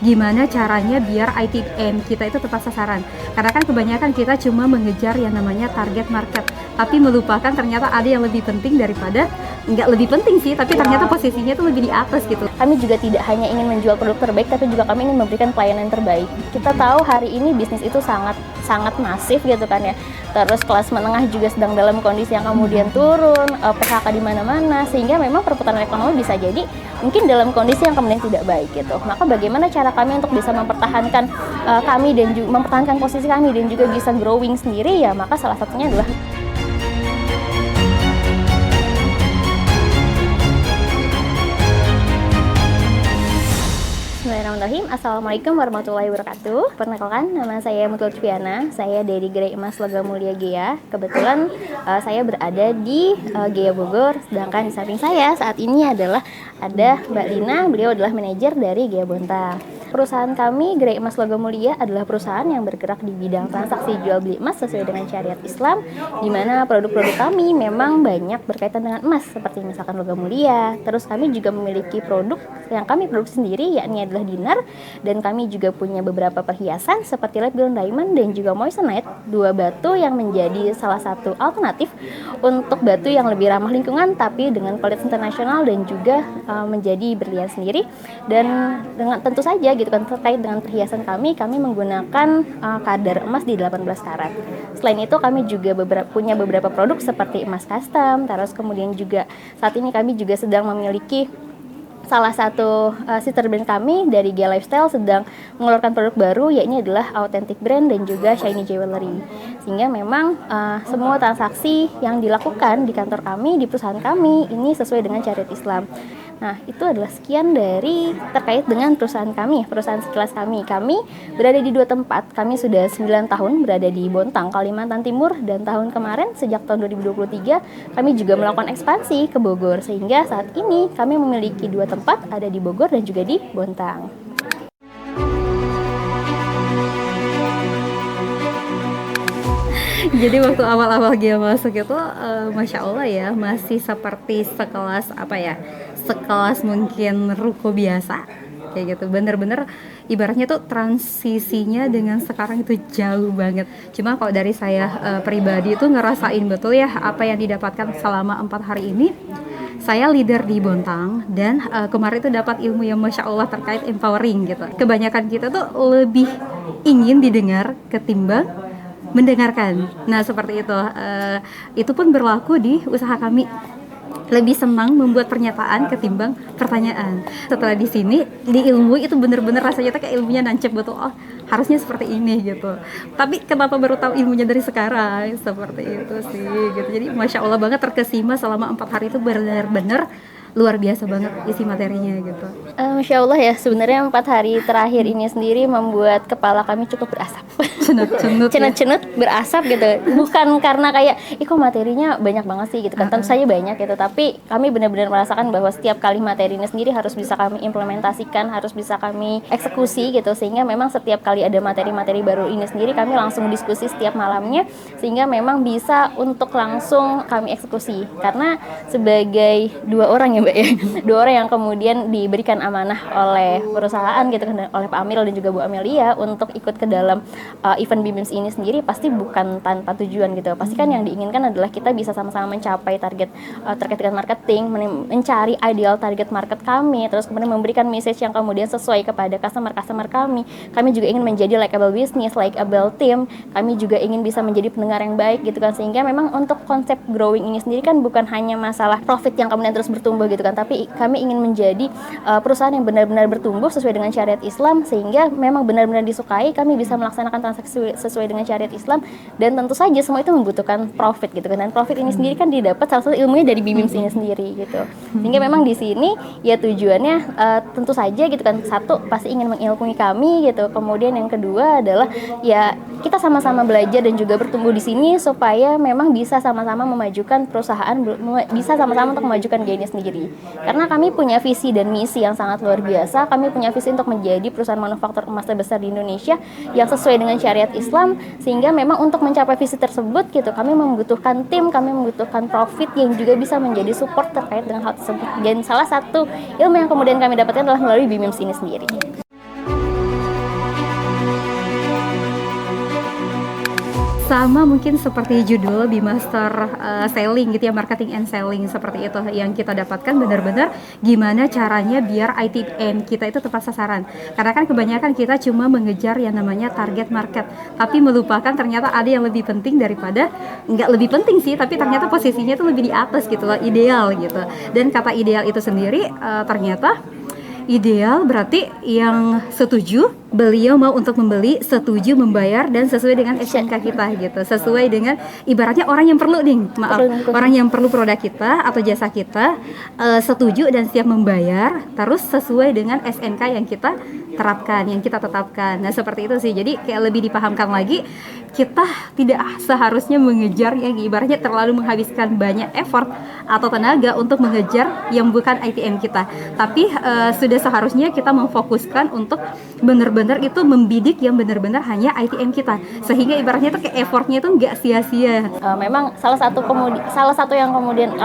gimana caranya biar ITM kita itu tepat sasaran. Karena kan kebanyakan kita cuma mengejar yang namanya target market, tapi melupakan ternyata ada yang lebih penting daripada, nggak lebih penting sih, tapi ternyata posisinya itu lebih di atas gitu. Kami juga tidak hanya ingin menjual produk terbaik, tapi juga kami ingin memberikan pelayanan terbaik. Kita tahu hari ini bisnis itu sangat masif gitu kan ya. Terus kelas menengah juga sedang dalam kondisi yang kemudian turun, PHK di mana-mana, sehingga memang perputaran ekonomi bisa jadi mungkin dalam kondisi yang kemudian tidak baik gitu. Maka bagaimana cara kami untuk bisa mempertahankan kami dan juga mempertahankan posisi kami dan juga bisa growing sendiri ya, maka salah satunya adalah Bismillahirrahmanirrahim. Assalamualaikum warahmatullahi wabarakatuh. Perkenalkan, nama saya Mutul Cipiana. Saya dari Gerai Emas Logam Mulia GEA. Kebetulan saya berada di GEA Bogor. Sedangkan di samping saya saat ini adalah ada Mbak Lina. Beliau adalah manajer dari GEA Bontang. Perusahaan kami, Gerai Emas Logam Mulia, adalah perusahaan yang bergerak di bidang transaksi jual beli emas sesuai dengan syariat Islam, di mana produk-produk kami memang banyak berkaitan dengan emas, seperti misalkan logam mulia. Terus kami juga memiliki produk yang kami produksi sendiri, yakni adalah dinar, dan kami juga punya beberapa perhiasan seperti lab ground diamond dan juga moissanite, dua batu yang menjadi salah satu alternatif untuk batu yang lebih ramah lingkungan tapi dengan kualitas internasional dan juga menjadi berlian sendiri. Dan dengan tentu saja gitu kan, terkait dengan perhiasan kami menggunakan kadar emas di 18 karat. Selain itu kami juga punya beberapa produk seperti emas custom. Terus kemudian juga saat ini kami juga sedang memiliki salah satu sister brand kami dari GEA Lifestyle sedang mengeluarkan produk baru, yakni adalah Authentic Brand dan juga Shiny Jewelry. Sehingga memang semua transaksi yang dilakukan di kantor kami, di perusahaan kami, ini sesuai dengan syariat Islam. Nah, itu adalah sekian dari terkait dengan perusahaan kami, perusahaan sekilas kami. Kami berada di dua tempat. Kami sudah 9 tahun berada di Bontang, Kalimantan Timur, dan tahun kemarin sejak tahun 2023 kami juga melakukan ekspansi ke Bogor, sehingga saat ini kami memiliki dua tempat, ada di Bogor dan juga di Bontang. Jadi waktu awal-awal GEA masuk itu, Masya Allah ya, masih seperti sekelas sekelas mungkin ruko biasa kayak gitu. Bener-bener ibaratnya tuh transisinya dengan sekarang itu jauh banget. Cuma kalau dari saya pribadi itu ngerasain betul ya apa yang didapatkan selama 4 hari ini. Saya leader di Bontang dan kemarin itu dapat ilmu yang Masya Allah terkait empowering gitu. Kebanyakan kita tuh lebih ingin didengar ketimbang mendengarkan. Nah seperti itu. Itu pun berlaku di usaha kami. Lebih senang membuat pernyataan ketimbang pertanyaan. Setelah di sini di ilmu itu bener-bener rasanya kayak ilmunya nancep betul. Oh harusnya seperti ini gitu. Tapi kenapa baru tahu ilmunya dari sekarang? Seperti itu sih gitu. Jadi Masya Allah banget, terkesima selama 4 hari itu benar-benar luar biasa banget isi materinya gitu. Masya Allah ya, sebenarnya 4 hari terakhir ini sendiri membuat kepala kami cukup berasap. Cenut-cenut berasap gitu. Bukan karena kayak, kok materinya banyak banget sih gitu kan. Tentu saja banyak gitu, tapi kami benar-benar merasakan bahwa setiap kali materinya sendiri harus bisa kami implementasikan, harus bisa kami eksekusi gitu. Sehingga memang setiap kali ada materi-materi baru ini sendiri kami langsung diskusi setiap malamnya, sehingga memang bisa untuk langsung kami eksekusi. Karena sebagai dua orang ya Mbak ya, dua orang yang kemudian diberikan amanah oleh perusahaan gitu kan, oleh Pak Amil dan juga Bu Amelia untuk ikut ke dalam event BIMS ini sendiri, pasti bukan tanpa tujuan gitu. Pasti kan yang diinginkan adalah kita bisa sama-sama mencapai target terkait dengan marketing, mencari ideal target market kami, terus kemudian memberikan message yang kemudian sesuai kepada customer kami. Kami juga ingin menjadi likeable business, likeable team. Kami juga ingin bisa menjadi pendengar yang baik gitu kan, sehingga memang untuk konsep growing ini sendiri kan bukan hanya masalah profit yang kemudian terus bertumbuh gitu kan, tapi kami ingin menjadi perusahaan yang benar-benar bertumbuh sesuai dengan syariat Islam, sehingga memang benar-benar disukai, kami bisa melaksanakan transaksi sesuai dengan syariat Islam, dan tentu saja semua itu membutuhkan profit gitu kan. Dan profit ini sendiri kan didapat salah satu ilmunya dari BIMS ini sendiri gitu. Sehingga memang di sini ya tujuannya tentu saja gitu kan, satu pasti ingin mengilmui kami gitu. Kemudian yang kedua adalah ya kita sama-sama belajar dan juga bertumbuh di sini supaya memang bisa sama-sama memajukan perusahaan, bisa sama-sama untuk memajukan GEA sendiri. Karena kami punya visi dan misi yang sangat luar biasa. Kami punya visi untuk menjadi perusahaan manufaktur emas terbesar di Indonesia yang sesuai dengan syariat Islam, sehingga memang untuk mencapai visi tersebut gitu, kami membutuhkan tim, kami membutuhkan profit yang juga bisa menjadi support terkait dengan hal tersebut. Dan salah satu ilmu yang kemudian kami dapatkan adalah melalui BIMS ini sendiri. sama mungkin seperti judul di master selling gitu ya, marketing and selling seperti itu yang kita dapatkan benar-benar gimana caranya biar ITM kita itu tepat sasaran. Karena kan kebanyakan kita cuma mengejar yang namanya target market, tapi melupakan ternyata ada yang lebih penting daripada, nggak lebih penting sih, tapi ternyata posisinya itu lebih di atas gitu loh, ideal gitu. Dan kata ideal itu sendiri ternyata ideal berarti yang setuju, beliau mau untuk membeli, setuju membayar dan sesuai dengan SNK kita gitu, sesuai dengan ibaratnya orang yang perlu orang yang perlu produk kita atau jasa kita, setuju dan siap membayar, terus sesuai dengan SNK yang kita terapkan, yang kita tetapkan. Nah seperti itu sih, jadi kayak lebih dipahamkan lagi, kita tidak seharusnya mengejar yang ibaratnya terlalu menghabiskan banyak effort atau tenaga untuk mengejar yang bukan ITM kita, tapi sudah seharusnya kita memfokuskan untuk benar-benar itu membidik yang benar-benar hanya ITM kita, sehingga ibaratnya itu kayak effortnya itu nggak sia-sia. Memang salah satu yang kemudian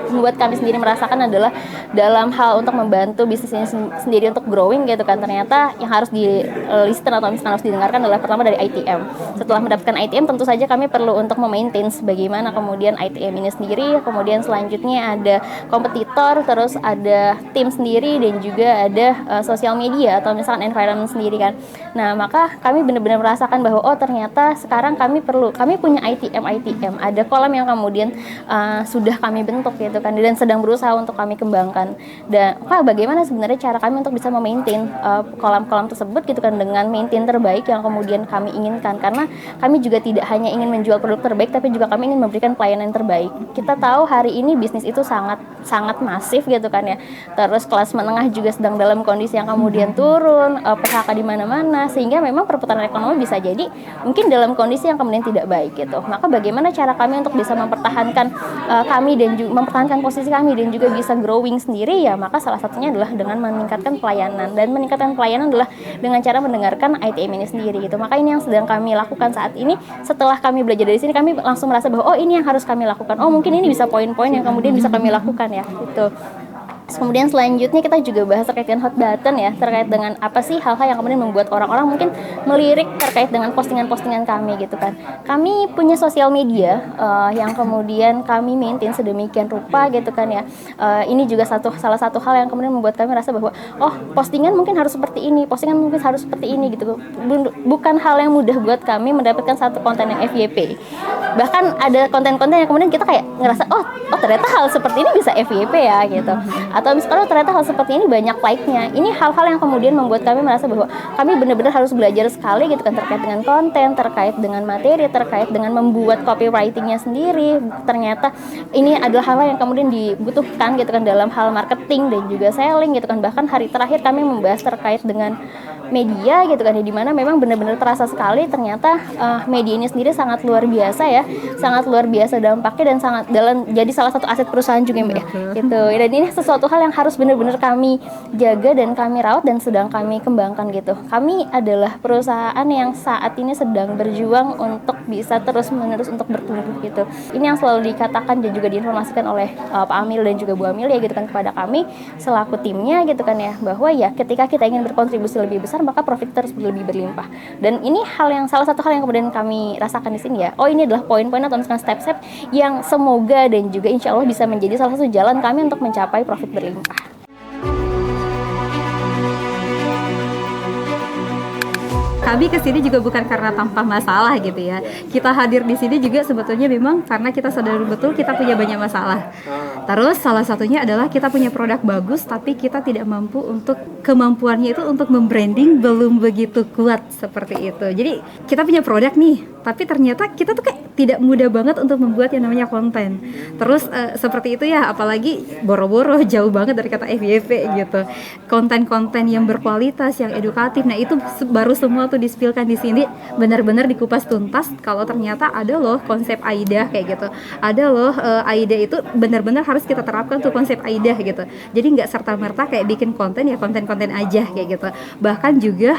membuat kami sendiri merasakan adalah dalam hal untuk membantu bisnis ini sendiri untuk growing gitu kan, ternyata yang harus di listen atau misalkan harus didengarkan adalah pertama dari ITM. Setelah mendapatkan ITM tentu saja kami perlu untuk memaintain bagaimana kemudian ITM ini sendiri, kemudian selanjutnya ada kompetitor, terus ada tim sendiri dan juga ada sosial media atau misalkan environment sendiri kan. Nah maka kami benar-benar merasakan bahwa oh ternyata sekarang kami punya ITM, ada kolam yang kemudian sudah kami bentuk gitu kan, dan sedang berusaha untuk kami kembangkan. Dan bagaimana sebenarnya cara kami untuk bisa memaintain kolam-kolam tersebut gitu kan, dengan maintain terbaik yang kemudian kami inginkan, karena kami juga tidak hanya ingin menjual produk terbaik, tapi juga kami ingin memberikan pelayanan terbaik. Kita tahu hari ini bisnis itu sangat masif gitu kan ya, terus kelas menengah juga sedang dalam kondisi yang kemudian turun, PHK di mana-mana, sehingga memang perputaran ekonomi bisa jadi mungkin dalam kondisi yang kemudian tidak baik gitu. Maka bagaimana cara kami untuk bisa mempertahankan mempertahankan posisi kami dan juga bisa growing sendiri ya, maka salah satunya adalah dengan meningkatkan pelayanan, dan meningkatkan pelayanan adalah dengan cara mendengarkan ITM ini sendiri gitu. Maka ini yang sedang kami lakukan saat ini. Setelah kami belajar dari sini, kami langsung merasa bahwa oh ini yang harus kami lakukan, oh mungkin ini bisa poin-poin yang kemudian bisa kami lakukan ya gitu. Kemudian selanjutnya kita juga bahas terkait dengan hot button ya, terkait dengan apa sih hal-hal yang kemudian membuat orang-orang mungkin melirik terkait dengan postingan-postingan kami gitu kan. Kami punya sosial media yang kemudian kami maintain sedemikian rupa gitu kan ya. Ini juga salah satu hal yang kemudian membuat kami rasa bahwa oh postingan mungkin harus seperti ini, postingan mungkin harus seperti ini gitu. Bukan hal yang mudah buat kami mendapatkan satu konten yang FYP. Bahkan ada konten-konten yang kemudian kita kayak ngerasa oh ternyata hal seperti ini bisa FYP ya gitu. Atau misalkan ternyata hal seperti ini banyak like-nya. Ini hal-hal yang kemudian membuat kami merasa bahwa kami benar-benar harus belajar sekali gitu kan, terkait dengan konten, terkait dengan materi, terkait dengan membuat copywriting-nya sendiri. Ternyata ini adalah hal yang kemudian dibutuhkan gitu kan dalam hal marketing dan juga selling gitu kan. Bahkan hari terakhir kami membahas terkait dengan media gitu kan, di mana memang benar-benar terasa sekali ternyata media ini sendiri sangat luar biasa ya, sangat luar biasa dampaknya dan sangat jadi salah satu aset perusahaan juga Mbak ya gitu. Dan ini sesuatu hal yang harus benar-benar kami jaga dan kami rawat dan sedang kami kembangkan gitu. Kami adalah perusahaan yang saat ini sedang berjuang untuk bisa terus-menerus untuk bertumbuh gitu. Ini yang selalu dikatakan dan juga diinformasikan oleh Pak Amil dan juga Bu Amil ya gitu kan kepada kami selaku timnya gitu kan ya, bahwa ya ketika kita ingin berkontribusi lebih besar maka profit terus lebih berlimpah. Dan ini salah satu hal yang kemudian kami rasakan di sini ya. Oh ini adalah poin-poin atau misalkan step-step yang semoga dan juga insya Allah bisa menjadi salah satu jalan kami untuk mencapai profit berlimpah. Kami kesini juga bukan karena tanpa masalah gitu ya. Kita hadir di sini juga sebetulnya memang karena kita sadar betul kita punya banyak masalah. Terus salah satunya adalah kita punya produk bagus tapi kita tidak mampu untuk kemampuannya itu untuk membranding belum begitu kuat seperti itu. Jadi kita punya produk nih, tapi ternyata kita tuh kayak tidak mudah banget untuk membuat yang namanya konten. Terus seperti itu ya, apalagi boro-boro jauh banget dari kata FYP gitu. Konten-konten yang berkualitas, yang edukatif. Nah, itu baru semua tuh di-spillkan di sini, benar-benar dikupas tuntas kalau ternyata ada loh konsep AIDA kayak gitu. Ada loh AIDA itu benar-benar harus kita terapkan tuh konsep AIDA gitu. Jadi nggak serta-merta kayak bikin konten ya konten-konten aja kayak gitu. Bahkan juga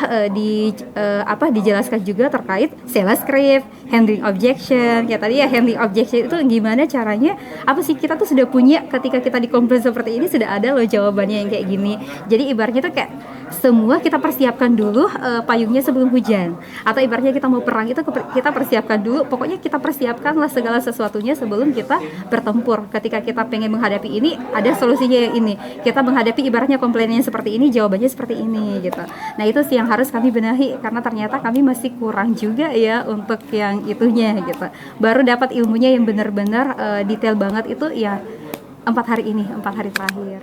dijelaskan juga terkait sales script, handling objection. Kayak tadi ya, handling objection itu gimana caranya, apa sih kita tuh sudah punya ketika kita dikomplain seperti ini sudah ada loh jawabannya yang kayak gini. Jadi ibaratnya tuh kayak semua kita persiapkan dulu payungnya sebelum hujan, atau ibaratnya kita mau perang itu kita persiapkan dulu, pokoknya kita persiapkanlah segala sesuatunya sebelum kita bertempur. Ketika kita pengen menghadapi ini, ada solusinya yang ini, kita menghadapi ibaratnya komplainnya seperti ini, jawabannya seperti ini gitu. Nah itu sih yang harus kami benahi, karena ternyata kami masih kurang juga ya untuk yang itunya gitu. Baru dapat ilmunya yang benar-benar detail banget itu ya 4 hari ini, 4 hari terakhir.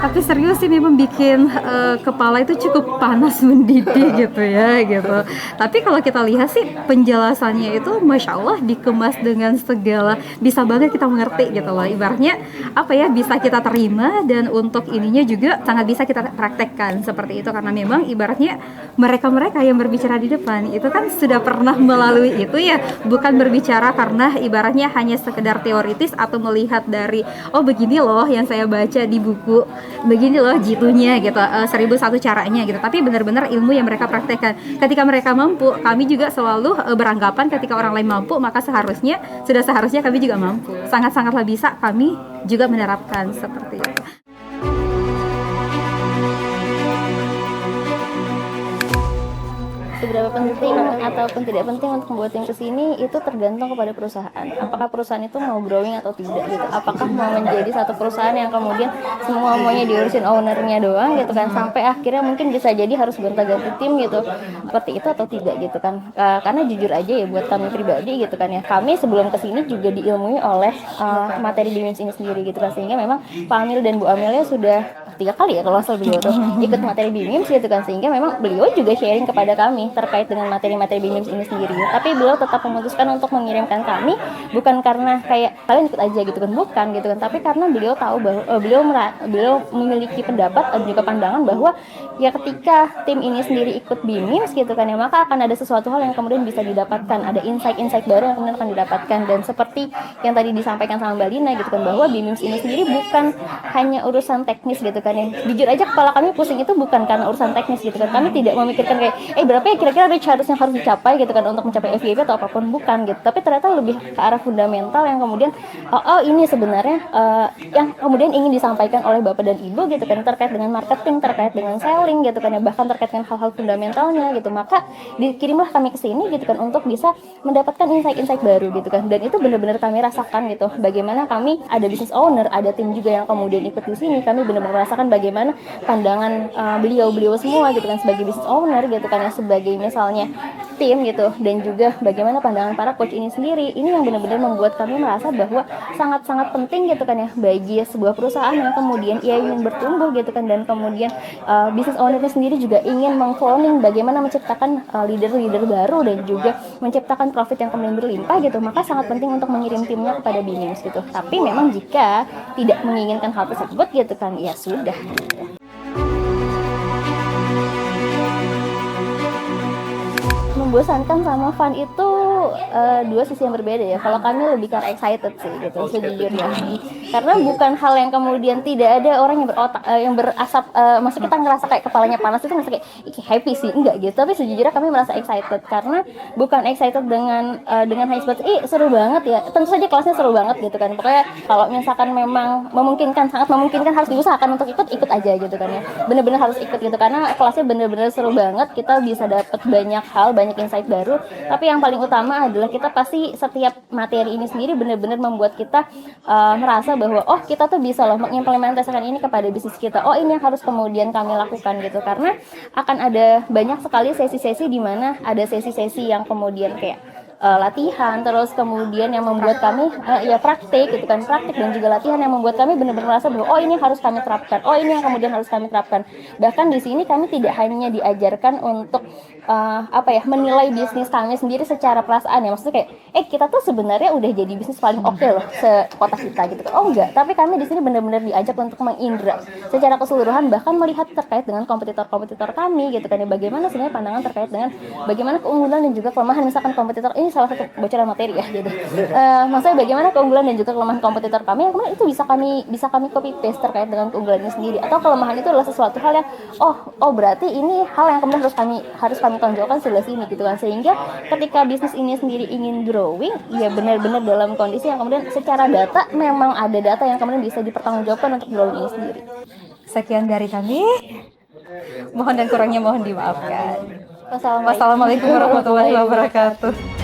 Tapi serius sih memang bikin kepala itu cukup panas mendidih gitu ya gitu. Tapi kalau kita lihat sih penjelasannya itu Masya Allah dikemas dengan segala, bisa banget kita mengerti gitu loh. Ibaratnya apa ya, bisa kita terima, dan untuk ininya juga sangat bisa kita praktekkan seperti itu. Karena memang ibaratnya mereka-mereka yang berbicara di depan itu kan sudah pernah melalui itu ya, bukan berbicara karena ibaratnya hanya sekedar teoritis atau melihat dari oh begini loh yang saya baca di buku, begini loh jitunya gitu, 1001 caranya gitu. Tapi benar-benar ilmu yang mereka praktekkan. Ketika mereka mampu, kami juga selalu beranggapan ketika orang lain mampu, maka seharusnya kami juga mampu. Sangat-sangatlah bisa kami juga menerapkan seperti itu. Seberapa penting ataupun tidak penting untuk membuat tim kesini itu tergantung kepada perusahaan. Apakah perusahaan itu mau growing atau tidak gitu. Apakah mau menjadi satu perusahaan yang kemudian semua maunya diurusin ownernya doang gitu kan, sampai akhirnya mungkin bisa jadi harus gonta-ganti tim gitu. Seperti itu atau tidak gitu kan. Karena jujur aja ya buat kami pribadi gitu kan ya, kami sebelum kesini juga diilmui oleh materi BIMIMS ini sendiri gitu kan, sehingga memang Pak Amil dan Bu Amilnya sudah 3 kali ya kalau asal beliau tuh ikut materi BIMIMS gitu kan, sehingga memang beliau juga sharing kepada kami terkait dengan materi-materi BIMIMS ini sendiri. Tapi beliau tetap memutuskan untuk mengirimkan kami bukan karena kayak kalian ikut aja gitu kan, bukan gitu kan, tapi karena beliau tahu bahwa beliau memiliki pendapat dan juga pandangan bahwa ya ketika tim ini sendiri ikut BIMIMS gitu kan ya, maka akan ada sesuatu hal yang kemudian bisa didapatkan, ada insight-insight baru yang kemudian akan didapatkan. Dan seperti yang tadi disampaikan sama Mbak Lina gitu kan, bahwa BIMIMS ini sendiri bukan hanya urusan teknis gitu kan ya. Jujur aja kepala kami pusing itu bukan karena urusan teknis gitu kan, kami tidak memikirkan kayak berapa ya kira-kira reach yang harus dicapai gitu kan untuk mencapai FYP atau apapun, bukan gitu. Tapi ternyata lebih ke arah fundamental yang kemudian ini sebenarnya yang kemudian ingin disampaikan oleh Bapak dan Ibu gitu kan, terkait dengan marketing, terkait dengan selling gitu kan ya, bahkan terkait dengan hal-hal fundamentalnya gitu. Maka dikirimlah kami ke sini gitu kan untuk bisa mendapatkan insight-insight baru gitu kan. Dan itu benar-benar kami rasakan gitu, bagaimana kami ada business owner, ada tim juga yang kemudian ikut di sini. Kami benar-benar merasakan bagaimana pandangan beliau semua gitu kan sebagai business owner gitu kan ya, sebagai misalnya tim gitu, dan juga bagaimana pandangan para coach ini sendiri. Ini yang benar-benar membuat kami merasa bahwa sangat-sangat penting gitu kan ya bagi sebuah perusahaan yang kemudian ia ingin bertumbuh gitu kan, dan kemudian business ownernya sendiri juga ingin meng-cloning bagaimana menciptakan leader-leader baru dan juga menciptakan profit yang kemudian berlimpah gitu. Maka sangat penting untuk mengirim timnya kepada BIMIMS gitu. Tapi memang jika tidak menginginkan hal tersebut gitu kan, ya sudah. Membosankan sama fun itu dua sisi yang berbeda ya. Kalau kami lebih karena excited sih gitu sejujurnya, karena bukan hal yang kemudian tidak ada orang yang berotak yang berasap, maksud kita ngerasa kayak kepalanya panas itu ngerasa kayak happy sih, enggak gitu. Tapi sejujurnya kami merasa excited karena bukan excited dengan hanya seperti seru banget ya, tentu saja kelasnya seru banget gitu kan. Pokoknya kalau misalkan memang memungkinkan, sangat memungkinkan, harus diusahakan untuk ikut aja gitu kan ya, bener-bener harus ikut gitu, karena kelasnya bener-bener seru banget. Kita bisa dapat banyak hal, banyak insight baru. Tapi yang paling utama adalah kita pasti setiap materi ini sendiri benar-benar membuat kita merasa bahwa kita tuh bisa loh mengimplementasikan ini kepada bisnis kita. Ini yang harus kemudian kami lakukan gitu, karena akan ada banyak sekali sesi-sesi di mana ada sesi-sesi yang kemudian kayak latihan, terus kemudian yang membuat kami praktik gitu kan, praktik dan juga latihan yang membuat kami benar-benar merasa bahwa ini yang harus kami terapkan, ini yang kemudian harus kami terapkan. Bahkan di sini kami tidak hanya diajarkan untuk menilai bisnis kami sendiri secara perasaan ya, maksudnya kayak kita tuh sebenarnya udah jadi bisnis paling oke loh sekota kita gitu kan. Enggak, tapi kami di sini benar-benar diajak untuk mengindra secara keseluruhan, bahkan melihat terkait dengan kompetitor kami gitu kan ya, bagaimana sebenarnya pandangan terkait dengan bagaimana keunggulan dan juga kelemahan misalkan kompetitor ini. Salah satu bocoran materi ya gitu. Maksudnya bagaimana keunggulan dan juga kelemahan kompetitor kami yang kemudian itu bisa kami copy paste terkait dengan keunggulannya sendiri, atau kelemahan itu adalah sesuatu hal yang berarti ini hal yang kemudian harus kami dipertanggungjawabkan sebelah sini gitu kan, sehingga ketika bisnis ini sendiri ingin growing ya benar-benar dalam kondisi yang kemudian secara data memang ada data yang kemudian bisa dipertanggungjawabkan untuk growing ini sendiri. Sekian dari kami, mohon dan kurangnya mohon dimaafkan. Wassalamualaikum Wassalamualaikum warahmatullahi wabarakatuh.